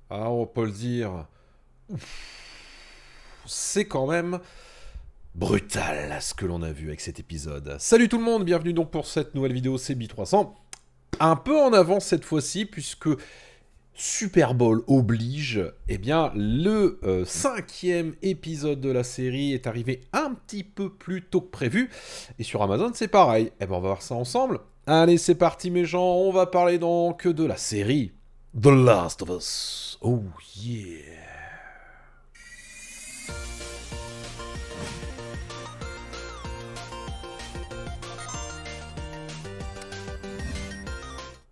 Ah, on peut le dire, c'est quand même brutal ce que l'on a vu avec cet épisode. Salut tout le monde, bienvenue donc pour cette nouvelle vidéo CB300. Un peu en avance cette fois-ci, puisque Super Bowl oblige, eh bien, le cinquième épisode de la série est arrivé un petit peu plus tôt que prévu. Et sur Amazon, c'est pareil. Eh ben, on va voir ça ensemble. Allez, c'est parti mes gens, on va parler donc de la série The Last of Us. Oh yeah.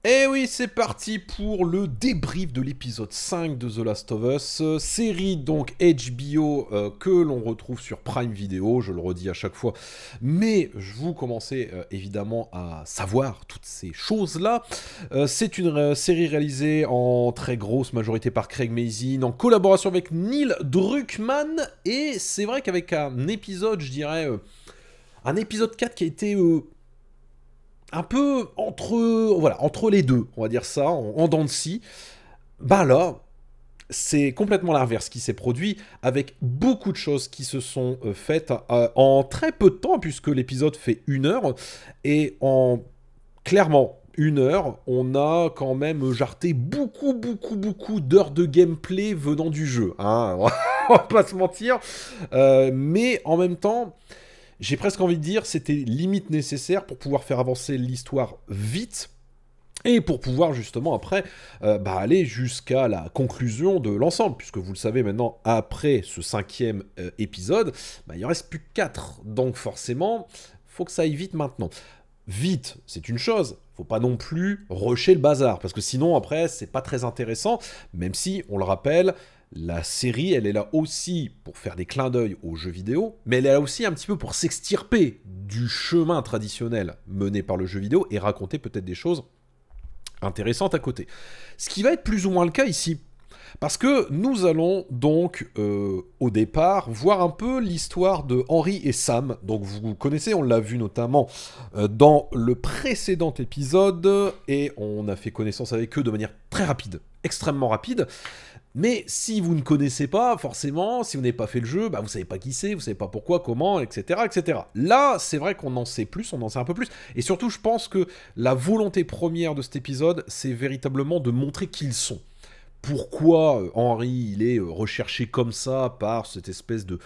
Et oui, c'est parti pour le débrief de l'épisode 5 de The Last of Us, série donc HBO que l'on retrouve sur Prime Video, je le redis à chaque fois, mais vous commencez évidemment à savoir toutes ces choses-là. C'est une série réalisée en très grosse majorité par Craig Mazin, en collaboration avec Neil Druckmann, et c'est vrai qu'avec un épisode, je dirais, un épisode 4 qui a été un peu entre les deux, on va dire ça, en dents de scie. Bah là, c'est complètement l'inverse qui s'est produit, avec beaucoup de choses qui se sont faites en très peu de temps, puisque l'épisode fait 1 heure, et en clairement 1 heure, on a quand même jarté beaucoup d'heures de gameplay venant du jeu, hein, on va pas se mentir, mais en même temps, j'ai presque envie de dire, c'était limite nécessaire pour pouvoir faire avancer l'histoire vite, et pour pouvoir justement après aller jusqu'à la conclusion de l'ensemble, puisque vous le savez maintenant, après ce cinquième épisode, il en reste plus que 4, donc forcément, faut que ça aille vite maintenant. Vite, c'est une chose, faut pas non plus rusher le bazar, parce que sinon après, c'est pas très intéressant, même si, on le rappelle, la série, elle est là aussi pour faire des clins d'œil aux jeux vidéo, mais elle est là aussi un petit peu pour s'extirper du chemin traditionnel mené par le jeu vidéo et raconter peut-être des choses intéressantes à côté. Ce qui va être plus ou moins le cas ici. Parce que nous allons donc, au départ, voir un peu l'histoire de Henry et Sam. Donc vous connaissez, on l'a vu notamment dans le précédent épisode, et on a fait connaissance avec eux de manière très rapide, extrêmement rapide. Mais si vous ne connaissez pas, forcément, si vous n'avez pas fait le jeu, vous savez pas qui c'est, vous savez pas pourquoi, comment, etc., etc. Là, c'est vrai qu'on en sait plus, on en sait un peu plus. Et surtout, je pense que la volonté première de cet épisode, c'est véritablement de montrer qui ils sont. Pourquoi Henry il est recherché comme ça par cette espèce de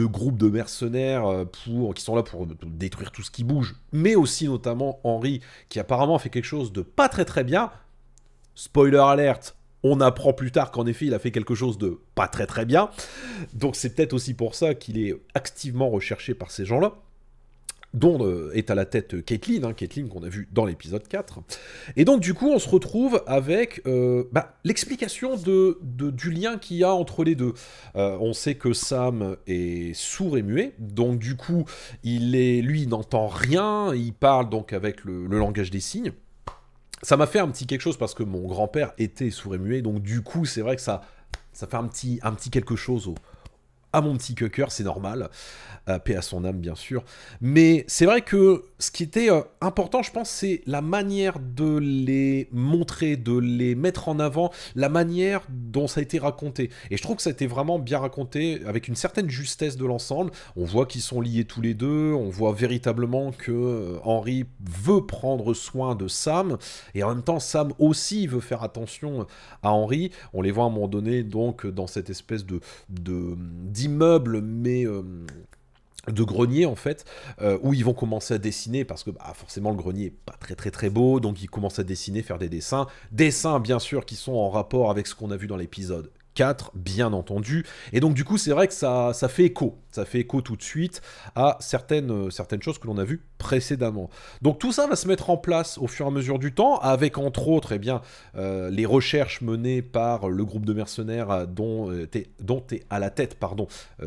groupe de mercenaires qui sont là pour détruire tout ce qui bouge, mais aussi notamment Henry qui apparemment fait quelque chose de pas très très bien. Spoiler alerte, on apprend plus tard qu'en effet il a fait quelque chose de pas très très bien, donc c'est peut-être aussi pour ça qu'il est activement recherché par ces gens-là, dont est à la tête Caitlyn, Caitlyn qu'on a vu dans l'épisode 4. Et donc du coup on se retrouve avec l'explication du lien qu'il y a entre les deux. On sait que Sam est sourd et muet, donc du coup lui il n'entend rien, il parle donc avec le langage des signes. Ça m'a fait un petit quelque chose parce que mon grand-père était sourd et muet, donc du coup c'est vrai que ça fait un petit quelque chose à mon petit cœur, c'est normal, paix à son âme bien sûr, mais c'est vrai que ce qui était important, je pense, c'est la manière de les montrer, de les mettre en avant, la manière dont ça a été raconté, et je trouve que ça a été vraiment bien raconté, avec une certaine justesse de l'ensemble. On voit qu'ils sont liés tous les deux, on voit véritablement que Henry veut prendre soin de Sam, et en même temps Sam aussi veut faire attention à Henry. On les voit à un moment donné donc dans cette espèce d'immeuble, mais de grenier en fait, où ils vont commencer à dessiner, parce que forcément le grenier est pas très très très beau, donc ils commencent à dessiner, faire des dessins bien sûr qui sont en rapport avec ce qu'on a vu dans l'épisode 4, bien entendu, et donc du coup c'est vrai que ça fait écho tout de suite à certaines choses que l'on a vues précédemment. Donc tout ça va se mettre en place au fur et à mesure du temps, avec entre autres les recherches menées par le groupe de mercenaires dont est à la tête,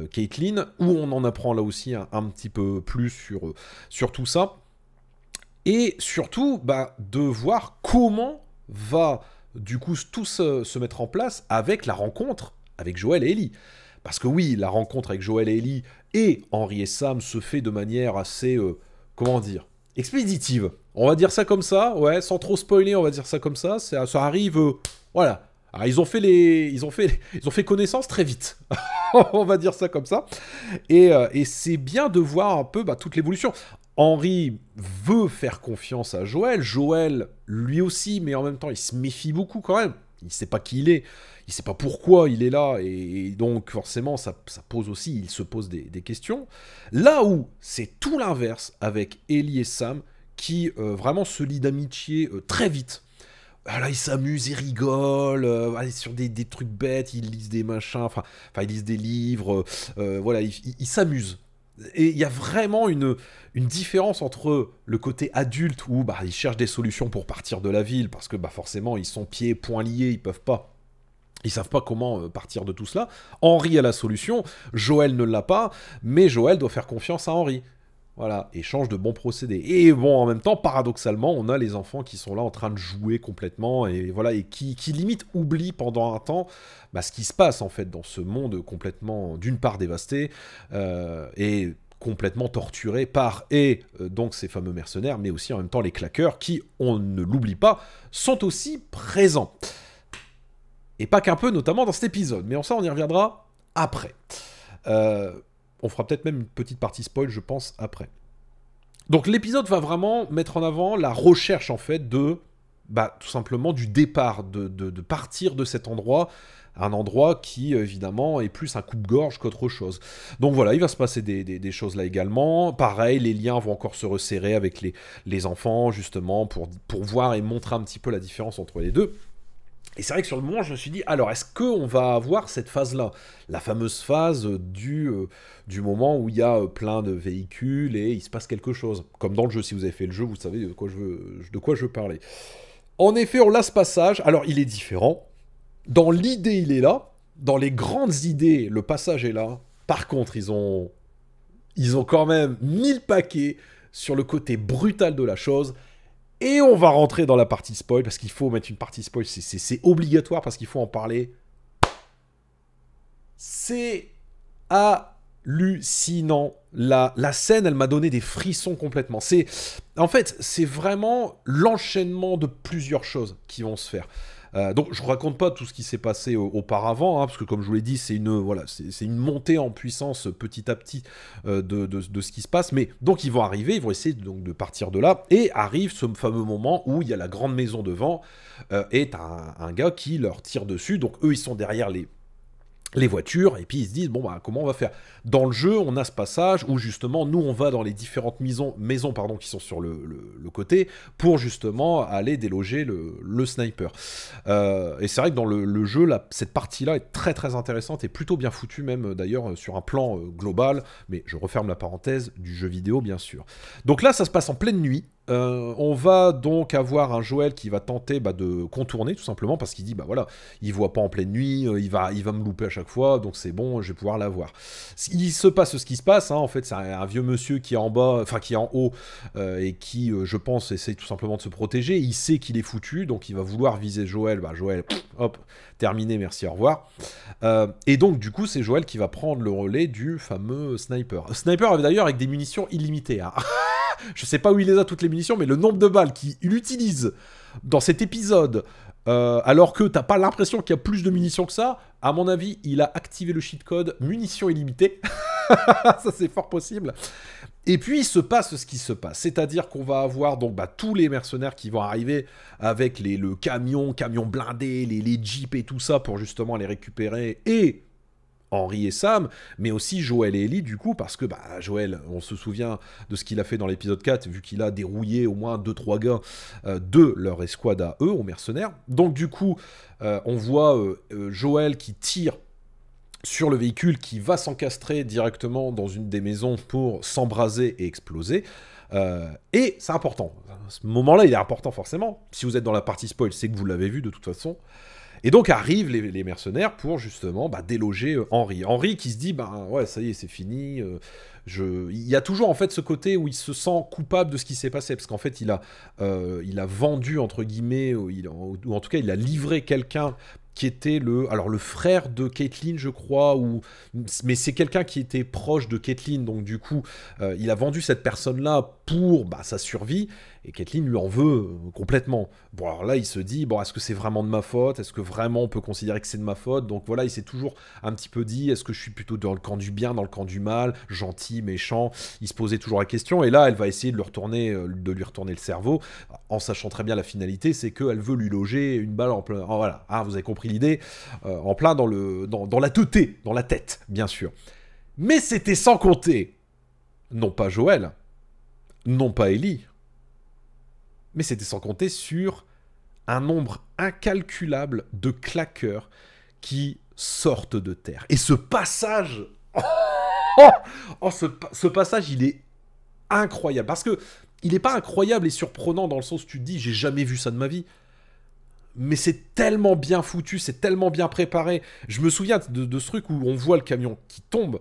Caitlyn, où on en apprend là aussi un petit peu plus sur tout ça, et surtout de voir comment va du coup tout se mettre en place avec la rencontre avec Joël et Ellie. Parce que oui, la rencontre avec Joël et Ellie et Henry et Sam se fait de manière assez, comment dire, expéditive. On va dire ça comme ça, ouais, sans trop spoiler, on va dire ça comme ça. Ça arrive, voilà, Alors, ils ont fait connaissance très vite. On va dire ça comme ça. Et c'est bien de voir un peu toute l'évolution. Henry veut faire confiance à Joël. Joël, lui aussi, mais en même temps, il se méfie beaucoup quand même. Il ne sait pas qui il est. Il ne sait pas pourquoi il est là. Et donc, forcément, ça pose aussi, il se pose des questions. Là où c'est tout l'inverse avec Ellie et Sam, qui vraiment se lient d'amitié très vite. Ah là, ils s'amusent, ils rigolent, sur des trucs bêtes, ils lisent des machins, enfin ils lisent des livres, voilà, ils s'amusent. Et il y a vraiment une différence entre le côté adulte où ils cherchent des solutions pour partir de la ville, parce que forcément ils sont pieds, poings liés, ils savent pas comment partir de tout cela. Henry a la solution, Joël ne l'a pas, mais Joël doit faire confiance à Henry. Voilà, échange de bons procédés. Et bon, en même temps, paradoxalement, on a les enfants qui sont là en train de jouer complètement, et voilà, et qui limite oublient pendant un temps ce qui se passe en fait dans ce monde complètement, d'une part dévasté, et complètement torturé par, donc ces fameux mercenaires, mais aussi en même temps les claqueurs, qui, on ne l'oublie pas, sont aussi présents. Et pas qu'un peu, notamment dans cet épisode, mais ça on y reviendra après. On fera peut-être même une petite partie spoil, je pense, après. Donc l'épisode va vraiment mettre en avant la recherche, en fait, de... tout simplement du départ, de partir de cet endroit, un endroit qui, évidemment, est plus un coupe-gorge qu'autre chose. Donc voilà, il va se passer des choses là également. Pareil, les liens vont encore se resserrer avec les enfants, justement, pour voir et montrer un petit peu la différence entre les deux. Et c'est vrai que sur le moment, je me suis dit, alors, est-ce qu'on va avoir cette phase-là? La fameuse phase du moment où il y a plein de véhicules et il se passe quelque chose. Comme dans le jeu, si vous avez fait le jeu, vous savez de quoi je veux parler. En effet, on a ce passage. Alors, il est différent. Dans l'idée, il est là. Dans les grandes idées, le passage est là. Par contre, ils ont quand même mis le paquet sur le côté brutal de la chose. Et on va rentrer dans la partie spoil, parce qu'il faut mettre une partie spoil, c'est obligatoire, parce qu'il faut en parler. C'est hallucinant. La scène, elle m'a donné des frissons complètement. En fait, c'est vraiment l'enchaînement de plusieurs choses qui vont se faire. Donc je ne raconte pas tout ce qui s'est passé auparavant, parce que comme je vous l'ai dit, c'est une montée en puissance petit à petit de ce qui se passe. Mais donc ils vont arriver, ils vont essayer donc de partir de là, et arrive ce fameux moment où il y a la grande maison devant, et t'as un gars qui leur tire dessus, donc eux ils sont derrière les voitures, et puis ils se disent, comment on va faire? Dans le jeu, on a ce passage où justement, nous, on va dans les différentes maisons qui sont sur le côté, pour justement aller déloger le sniper. Et c'est vrai que dans le jeu, cette partie-là est très très intéressante, et plutôt bien foutue même, d'ailleurs, sur un plan global, mais je referme la parenthèse du jeu vidéo, bien sûr. Donc là, ça se passe en pleine nuit. On va donc avoir un Joël qui va tenter de contourner tout simplement parce qu'il dit voilà, il voit pas en pleine nuit, il va me louper à chaque fois, donc c'est bon, je vais pouvoir l'avoir. Il se passe ce qui se passe, en fait c'est un vieux monsieur qui est en bas, enfin qui est en haut, et qui je pense essaie tout simplement de se protéger. Il sait qu'il est foutu, donc il va vouloir viser Joël. Joël, hop, terminé, merci, au revoir. Et donc du coup c'est Joël qui va prendre le relais du fameux sniper. Sniper d'ailleurs avec des munitions illimitées, hein. Je sais pas où il les a toutes les munitions, mais le nombre de balles qu'il utilise dans cet épisode, alors que t'as pas l'impression qu'il y a plus de munitions que ça, à mon avis, il a activé le cheat code munitions illimitées. Ça, c'est fort possible. Et puis, il se passe ce qui se passe. C'est-à-dire qu'on va avoir donc tous les mercenaires qui vont arriver avec le camion blindé, les jeeps et tout ça pour justement les récupérer, et Henry et Sam, mais aussi Joël et Ellie, du coup, parce que Joël, on se souvient de ce qu'il a fait dans l'épisode 4, vu qu'il a dérouillé au moins 2-3 gars de leur escouade à eux, aux mercenaires. Donc du coup, on voit Joël qui tire sur le véhicule, qui va s'encastrer directement dans une des maisons pour s'embraser et exploser. Et c'est important. Ce moment-là, il est important forcément. Si vous êtes dans la partie spoil, c'est que vous l'avez vu de toute façon. Et donc arrivent les mercenaires pour justement déloger Henry. Henry qui se dit, ouais, ça y est, c'est fini. Il y a toujours en fait ce côté où il se sent coupable de ce qui s'est passé, parce qu'en fait il a vendu, entre guillemets, ou en tout cas il a livré quelqu'un qui était le frère de Caitlyn, je crois, mais c'est quelqu'un qui était proche de Caitlyn, donc du coup, il a vendu cette personne-là pour sa survie, et Caitlyn lui en veut complètement. Bon, alors là, il se dit, bon, est-ce que c'est vraiment de ma faute? Est-ce que vraiment on peut considérer que c'est de ma faute? Donc voilà, il s'est toujours un petit peu dit, est-ce que je suis plutôt dans le camp du bien, dans le camp du mal, gentil, méchant? Il se posait toujours la question, et là, elle va essayer de lui retourner le cerveau, en sachant très bien la finalité, c'est qu'elle veut lui loger une balle en plein... Oh, voilà, vous avez compris l'idée, en plein dans la teuté, dans la tête, bien sûr. Mais c'était sans compter, non pas Joël, non pas Ellie, mais c'était sans compter sur un nombre incalculable de claqueurs qui sortent de terre. Et ce passage... ce passage, il est incroyable. Parce que il n'est pas incroyable et surprenant dans le sens où tu te dis, j'ai jamais vu ça de ma vie. Mais c'est tellement bien foutu, c'est tellement bien préparé. Je me souviens de ce truc où on voit le camion qui tombe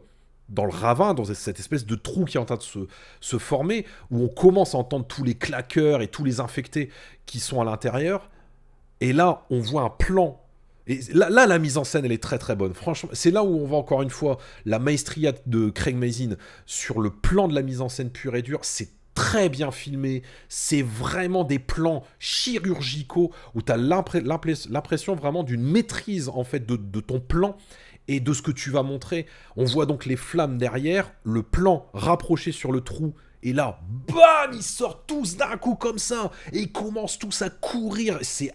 dans le ravin, dans cette espèce de trou qui est en train de se former, où on commence à entendre tous les claqueurs et tous les infectés qui sont à l'intérieur. Et là, on voit un plan. Et là, la mise en scène, elle est très très bonne. Franchement, c'est là où on voit encore une fois la maestria de Craig Mazin sur le plan de la mise en scène pure et dure. C'est très bien filmé. C'est vraiment des plans chirurgicaux où tu as l'impression vraiment d'une maîtrise en fait de ton plan et de ce que tu vas montrer. On voit donc les flammes derrière, le plan rapproché sur le trou. Et là, bam, ils sortent tous d'un coup comme ça. Et ils commencent tous à courir. C'est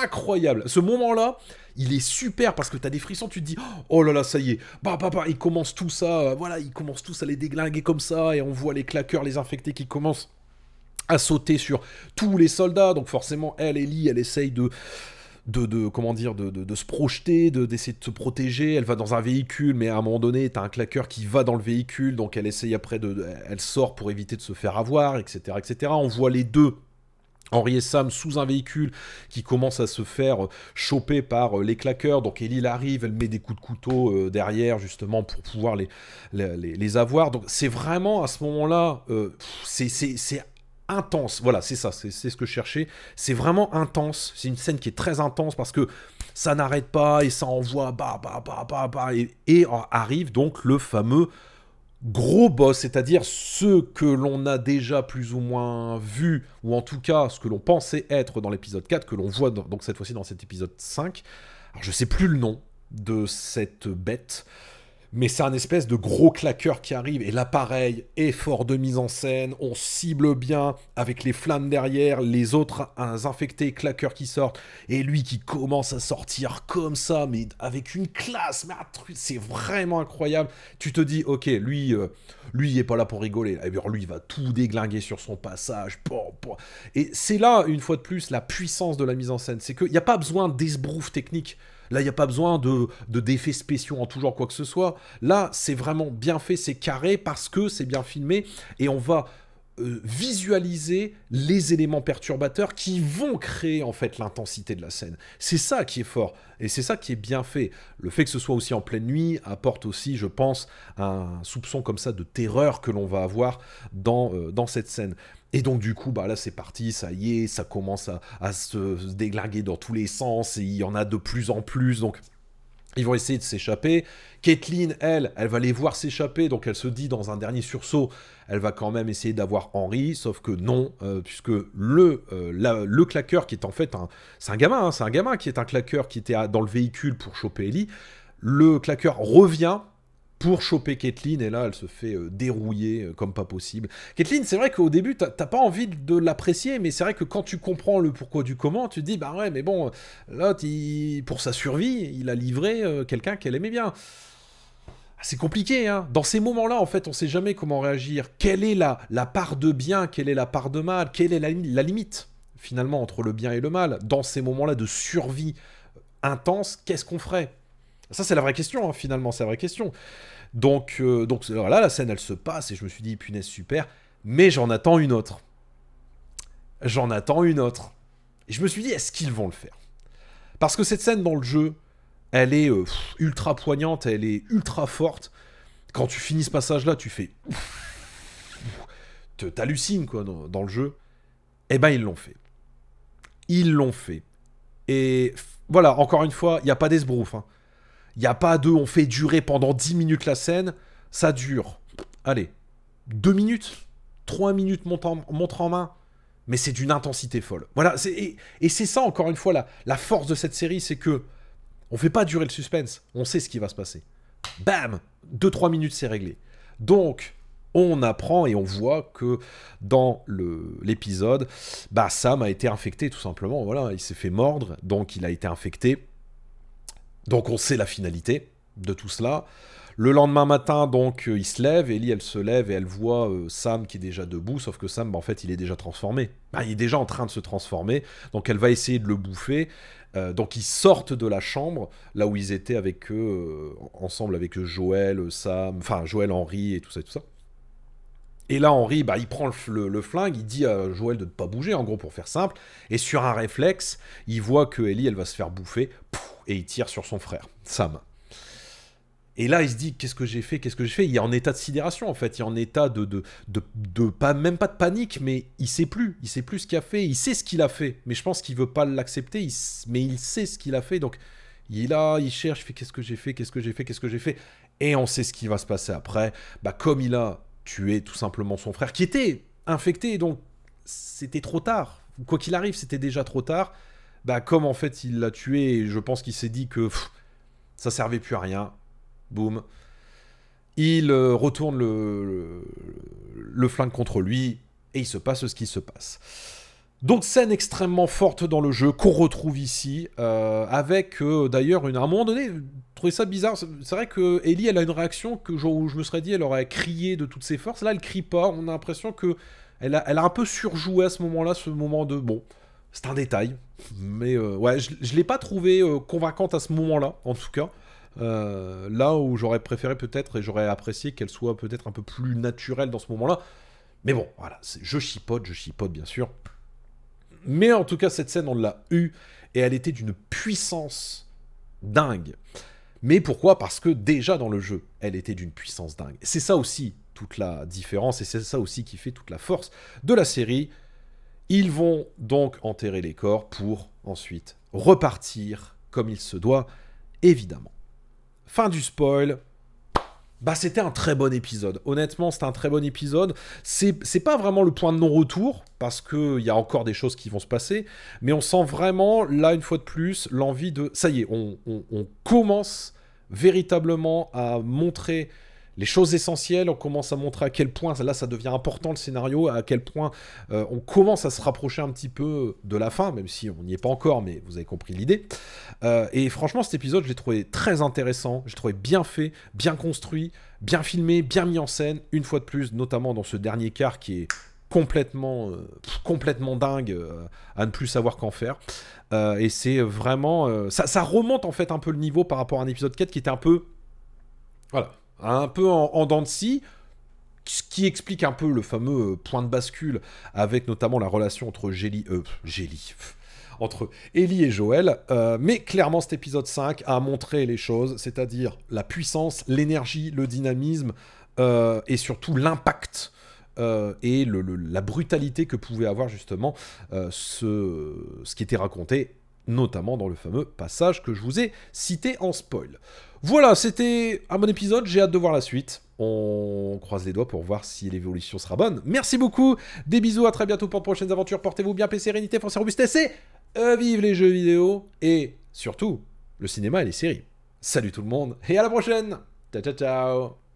incroyable. Ce moment-là, il est super parce que t'as des frissons, tu te dis, oh là là, ça y est, ils commencent tout ça, voilà, ils commencent tous à les déglinguer comme ça, et on voit les claqueurs, les infectés qui commencent à sauter sur tous les soldats. Donc forcément, Ellie, elle essaye de se projeter, d'essayer de se protéger. Elle va dans un véhicule, mais à un moment donné, t'as un claqueur qui va dans le véhicule, donc elle essaye après elle sort pour éviter de se faire avoir, etc., etc. On voit les deux, Henry et Sam, sous un véhicule qui commence à se faire choper par les claqueurs. Donc Ellie arrive, elle met des coups de couteau derrière justement pour pouvoir les avoir. Donc c'est vraiment à ce moment-là, c'est intense. Voilà, c'est ça, c'est ce que je cherchais. C'est vraiment intense. C'est une scène qui est très intense parce que ça n'arrête pas et ça envoie et arrive donc le fameux gros boss, c'est-à-dire ceux que l'on a déjà plus ou moins vu, ou en tout cas ce que l'on pensait être dans l'épisode 4, que l'on voit donc cette fois-ci dans cet épisode 5. Alors je sais plus le nom de cette bête, mais c'est un espèce de gros claqueur qui arrive, et là pareil, effort de mise en scène, on cible bien, avec les flammes derrière, les autres infectés claqueurs qui sortent, et lui qui commence à sortir comme ça, mais avec une classe, mais un truc, c'est vraiment incroyable. Tu te dis, ok, lui il est pas là pour rigoler, et bien lui il va tout déglinguer sur son passage, et c'est là, une fois de plus, la puissance de la mise en scène, c'est qu'il n'y a pas besoin d'esbrouf technique. Là, il n'y a pas besoin d'effets spéciaux en tout genre, quoi que ce soit. Là, c'est vraiment bien fait, c'est carré, parce que c'est bien filmé, et on va visualiser les éléments perturbateurs qui vont créer, en fait, l'intensité de la scène. C'est ça qui est fort, et c'est ça qui est bien fait. Le fait que ce soit aussi en pleine nuit apporte aussi, je pense, un soupçon comme ça de terreur que l'on va avoir dans cette scène. Et donc du coup, là c'est parti, ça y est, ça commence à se déglinguer dans tous les sens, et il y en a de plus en plus, donc ils vont essayer de s'échapper. Caitlyn, elle va les voir s'échapper, donc elle se dit dans un dernier sursaut, elle va quand même essayer d'avoir Henry, sauf que non, puisque le claqueur qui est en fait c'est un gamin qui est un claqueur qui était dans le véhicule pour choper Ellie, le claqueur revient pour choper Caitlyn, et là, elle se fait dérouiller comme pas possible. Caitlyn, c'est vrai qu'au début, t'as pas envie de l'apprécier, mais c'est vrai que quand tu comprends le pourquoi du comment, tu te dis, bah ouais, mais bon, l'autre, pour sa survie, il a livré quelqu'un qu'elle aimait bien. C'est compliqué, hein. Dans ces moments-là, en fait, on sait jamais comment réagir. Quelle est la part de bien, quelle est la part de mal, quelle est la limite, finalement, entre le bien et le mal. Dans ces moments-là de survie intense, qu'est-ce qu'on ferait ? Ça, c'est la vraie question, hein, finalement, c'est la vraie question. Donc voilà, la scène, elle se passe, et je me suis dit, punaise, super, mais j'en attends une autre. Et je me suis dit, est-ce qu'ils vont le faire ? Parce que cette scène dans le jeu, elle est ultra poignante, elle est ultra forte. Quand tu finis ce passage-là, tu fais... T'hallucines, quoi, dans le jeu. Eh ben, ils l'ont fait. Et voilà, encore une fois, il n'y a pas d'esbrouf, hein. Il n'y a pas on fait durer pendant 10 minutes la scène, ça dure, allez, 2 minutes, 3 minutes montre en main, mais c'est d'une intensité folle. Voilà, et c'est ça, encore une fois, la force de cette série, c'est que on fait pas durer le suspense, on sait ce qui va se passer. Bam, 2-3 minutes, c'est réglé. Donc, on apprend et on voit que dans l'épisode, bah, Sam a été infecté, tout simplement. Voilà, il s'est fait mordre, donc il a été infecté. Donc on sait la finalité de tout cela. Le lendemain matin, donc, il se lève, Ellie, elle se lève et elle voit Sam qui est déjà debout, sauf que Sam, bah, en fait, il est déjà transformé. Bah, il est déjà en train de se transformer, donc elle va essayer de le bouffer. Donc ils sortent de la chambre, là où ils étaient avec eux, ensemble avec Joël, Sam, enfin Joël, Henry et tout ça et tout ça. Et là, Henry, bah, il prend le flingue, il dit à Joël de ne pas bouger, en gros, pour faire simple. Et sur un réflexe, il voit que Ellie, elle va se faire bouffer, et il tire sur son frère, Sam. Et là, il se dit, qu'est-ce que j'ai fait, qu'est-ce que j'ai fait? Il est en état de sidération, en fait. Il est en état de pas, même pas de panique, mais il sait plus. Il sait plus ce qu'il a fait. Il sait ce qu'il a fait. Mais je pense qu'il veut pas l'accepter, mais il sait ce qu'il a fait. Donc, il est là, il cherche, il fait, qu'est-ce que j'ai fait, qu'est-ce que j'ai fait, qu'est-ce que j'ai fait? Et on sait ce qui va se passer après. Bah, comme il a tué tout simplement son frère, qui était infecté, donc c'était trop tard. Quoi qu'il arrive, c'était déjà trop tard. Bah, comme en fait, il l'a tué, je pense qu'il s'est dit que ça servait plus à rien. Boum. Il retourne le flingue contre lui, et il se passe ce qui se passe. Donc scène extrêmement forte dans le jeu, qu'on retrouve ici, avec d'ailleurs, à un moment donné, je trouvais ça bizarre, c'est vrai que Ellie, elle a une réaction où je me serais dit, elle aurait crié de toutes ses forces, là elle crie pas, on a l'impression que elle a un peu surjoué à ce moment-là, ce moment de... Bon, c'est un détail, mais ouais, je l'ai pas trouvé convaincante à ce moment-là, en tout cas. Là où j'aurais préféré peut-être, et j'aurais apprécié qu'elle soit peut-être un peu plus naturelle dans ce moment-là. Mais bon, voilà, je chipote bien sûr. Mais en tout cas, cette scène, on l'a eue, et elle était d'une puissance dingue. Mais pourquoi? Parce que déjà dans le jeu, elle était d'une puissance dingue. C'est ça aussi toute la différence, et c'est ça aussi qui fait toute la force de la série. Ils vont donc enterrer les corps pour ensuite repartir comme il se doit, évidemment. Fin du spoil. Bah, c'était un très bon épisode. Honnêtement, c'était un très bon épisode. C'est pas vraiment le point de non-retour, parce qu'il y a encore des choses qui vont se passer, mais on sent vraiment, là, une fois de plus, l'envie de... Ça y est, on commence véritablement à montrer les choses essentielles, on commence à montrer à quel point, là, ça devient important, le scénario, à quel point on commence à se rapprocher un petit peu de la fin, même si on n'y est pas encore, mais vous avez compris l'idée. Et franchement, cet épisode, je l'ai trouvé très intéressant, je l'ai trouvé bien fait, bien construit, bien filmé, bien mis en scène, une fois de plus, notamment dans ce dernier quart qui est complètement dingue, à ne plus savoir qu'en faire. Et c'est vraiment... ça remonte en fait un peu le niveau par rapport à un épisode 4 qui était un peu... Voilà, un peu en dents de scie, ce qui explique un peu le fameux point de bascule avec notamment la relation entre entre Ellie et Joël, mais clairement cet épisode 5 a montré les choses, c'est-à-dire la puissance, l'énergie, le dynamisme, et surtout l'impact et la brutalité que pouvait avoir justement ce qui était raconté, notamment dans le fameux passage que je vous ai cité en spoil. Voilà, c'était un bon épisode, j'ai hâte de voir la suite. On croise les doigts pour voir si l'évolution sera bonne. Merci beaucoup, des bisous, à très bientôt pour de prochaines aventures. Portez-vous bien, paix, sérénité, force et robustesse, et vive les jeux vidéo, et surtout, le cinéma et les séries. Salut tout le monde, et à la prochaine. Ciao, ciao, ciao.